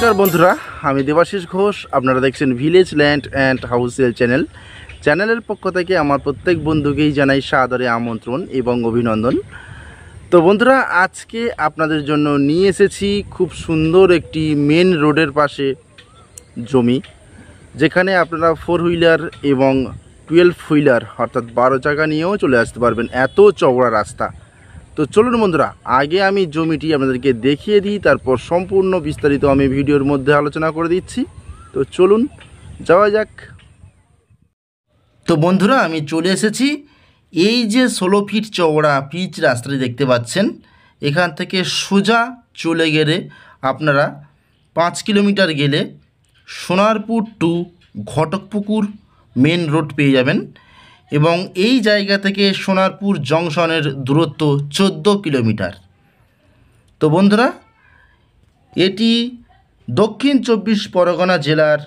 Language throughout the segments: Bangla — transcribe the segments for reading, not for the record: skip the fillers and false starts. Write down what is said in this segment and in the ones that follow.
নমস্কার বন্ধুরা, আমি দেবাশিস ঘোষ। আপনারা দেখছেন village land and house sale চ্যানেলের পক্ষ থেকে আমার প্রত্যেক বন্ধুকেই জানাই সাদরে আমন্ত্রণ এবং অভিনন্দন। তো বন্ধুরা, আজকে আপনাদের জন্য নিয়ে এসেছি খুব সুন্দর একটি মেন রোডের পাশে জমি, যেখানে আপনারা 4 হুইলার এবং 12 হুইলার অর্থাৎ 12 চাকা নিয়েও চলে আসতে পারবেন, এত চওড়া রাস্তা। তো চলুন বন্ধুরা, আগে আমি জমিটি আপনাদেরকে দেখিয়ে দিই, তারপর সম্পূর্ণ বিস্তারিত আমি ভিডিওর মধ্যে আলোচনা করে দিচ্ছি। তো চলুন যাওয়া যাক। তো বন্ধুরা, আমি চলে এসেছি এই যে 16 ফিট চওড়া পিচ রাস্তাটি দেখতে পাচ্ছেন। এখান থেকে সোজা চলে গেলে আপনারা 5 কিলোমিটার গেলে Sonarpur to Ghatakpukur main road পেয়ে যাবেন, এবং এই জায়গা থেকে সোনারপুর জংশনের দূরত্ব 14 কিলোমিটার। তো বন্ধুরা, এটি দক্ষিণ 24 পরগনা জেলার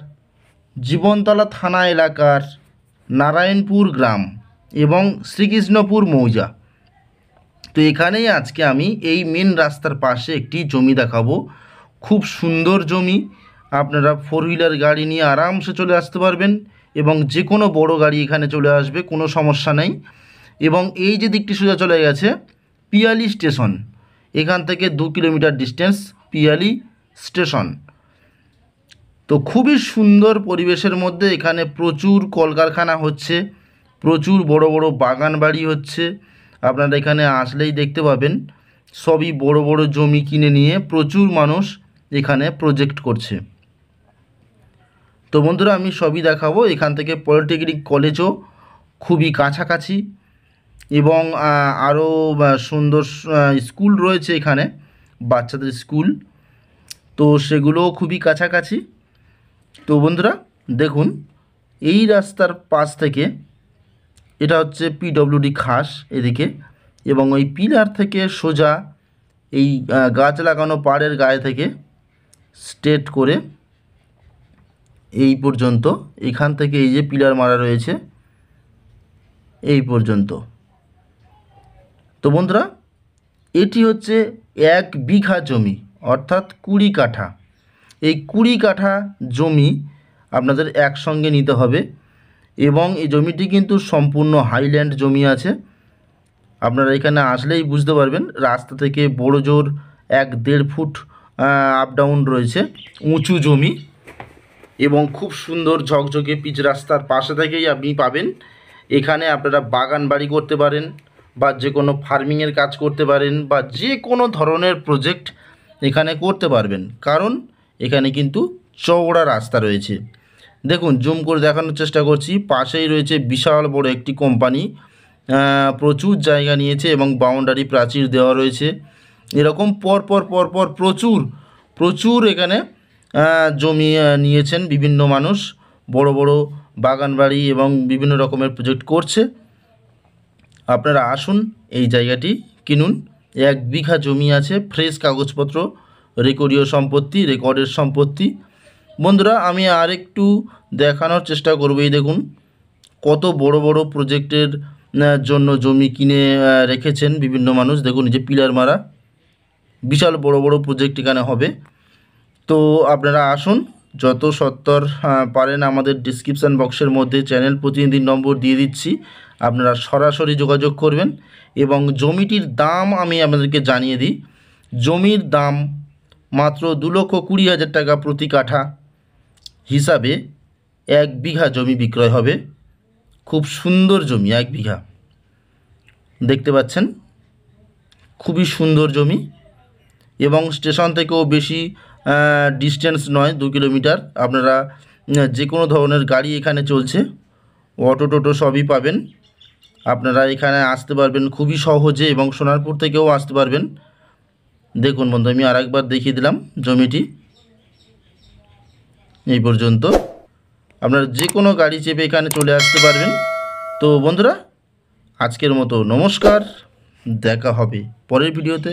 জীবনতলা থানা এলাকার নারায়ণপুর গ্রাম এবং শ্রীকৃষ্ণপুর মৌজা। তো এখানেই আজকে আমি এই মেন রাস্তার পাশে একটি জমি দেখাবো। খুব সুন্দর জমি, আপনারা 4 হুইলার গাড়ি নিয়ে আরামসে চলে আসতে পারবেন এবং যে কোনো বড় গাড়ি এখানে চলে আসবে, কোনো সমস্যা নেই। এবং এই যে দিকটি সোজা চলে গেছে পিয়ালি স্টেশন, এখান থেকে 2 কিলোমিটার ডিস্টেন্স পিয়ালি স্টেশন। তো খুবই সুন্দর পরিবেশের মধ্যে এখানে প্রচুর কলকারখানা হচ্ছে, প্রচুর বড় বড় বাগান বাড়ি হচ্ছে। আপনারা এখানে আসলেই দেখতে পাবেন, সবই বড় বড় জমি কিনে নিয়ে প্রচুর মানুষ এখানে প্রজেক্ট করছে। তো বন্ধুরা, আমি সবই দেখাবো। এখান থেকে পলিটেকনিক কলেজও খুবই কাছাকাছি এবং আরও সুন্দর স্কুল রয়েছে এখানে, বাচ্চাদের স্কুল, তো সেগুলোও খুবই কাছাকাছি। তো বন্ধুরা দেখুন, এই রাস্তার পাশ থেকে এটা হচ্ছে পিডব্লিউডি খাস এদিকে, এবং ওই পিলার থেকে সোজা এই গাছ লাগানো পাড়ের গায়ে থেকে স্ট্রেট করে এই পর্যন্ত, এখান থেকে এই যে পিলার মারা রয়েছে এই পর্যন্ত। তো বন্ধুরা, এটি হচ্ছে 1 বিঘা জমি অর্থাৎ 20 কাঠা। এই 20 কাঠা জমি আপনাদের একসঙ্গে নিতে হবে, এবং এই জমিটি কিন্তু সম্পূর্ণ হাইল্যান্ড জমি আছে। আপনারা এখানে আসলেই বুঝতে পারবেন, রাস্তা থেকে বড় জোর 1-1.5 ফুট আপ ডাউন রয়েছে, উঁচু জমি এবং খুব সুন্দর ঝকঝকে পিচ রাস্তার পাশে থেকেই আপনি পাবেন। এখানে আপনারা বাগান বাড়ি করতে পারেন, বা যে কোনো ফার্মিংয়ের কাজ করতে পারেন, বা যে কোনো ধরনের প্রজেক্ট এখানে করতে পারবেন, কারণ এখানে কিন্তু চওড়া রাস্তা রয়েছে। দেখুন, জুম করে দেখানোর চেষ্টা করছি, পাশেই রয়েছে বিশাল বড় একটি কোম্পানি, প্রচুর জায়গা নিয়েছে এবং বাউন্ডারি প্রাচীর দেওয়া রয়েছে। এরকম পরপর প্রচুর এখানে জমি নিয়েছেন বিভিন্ন মানুষ, বড় বড় বাগান বাড়ি এবং বিভিন্ন রকমের প্রজেক্ট করছে। আপনারা আসুন, এই জায়গাটি কিনুন। 1 বিঘা জমি আছে, ফ্রেশ কাগজপত্র, রেকর্ডীয় সম্পত্তি, রেকর্ডের সম্পত্তি। বন্ধুরা, আমি আরেকটু দেখানোর চেষ্টা করব। এই দেখুন, কত বড় বড় প্রজেক্টের জন্য জমি কিনে রেখেছেন বিভিন্ন মানুষ। দেখুন, যে পিলার মারা, বিশাল বড় বড় প্রজেক্ট এখানে হবে। তো আপনারা আসুন, যত সত্বর পারেন আমাদের ডিসক্রিপশান বক্সের মধ্যে চ্যানেল প্রতিনিধির নম্বর দিয়ে দিচ্ছি, আপনারা সরাসরি যোগাযোগ করবেন। এবং জমিটির দাম আমি আপনাদেরকে জানিয়ে দিই, জমির দাম মাত্র 2,20,000 টাকা প্রতি কাঠা হিসাবে 1 বিঘা জমি বিক্রয় হবে। খুব সুন্দর জমি, 1 বিঘা দেখতে পাচ্ছেন, খুবই সুন্দর জমি, এবং স্টেশন থেকেও বেশি ডিস্টেন্স নয়, 2 কিলোমিটার। আপনারা যে কোনো ধরনের গাড়ি এখানে চলছে, অটো টোটো সবই পাবেন। আপনারা এখানে আসতে পারবেন খুবই সহজে, এবং সোনারপুর থেকেও আসতে পারবেন। দেখুন বন্ধু, আমি আরেকবার দেখিয়ে দিলাম জমিটি, এই পর্যন্ত আপনারা যে কোনো গাড়ি চেপে এখানে চলে আসতে পারবেন। তো বন্ধুরা, আজকের মতো নমস্কার, দেখা হবে পরের ভিডিওতে।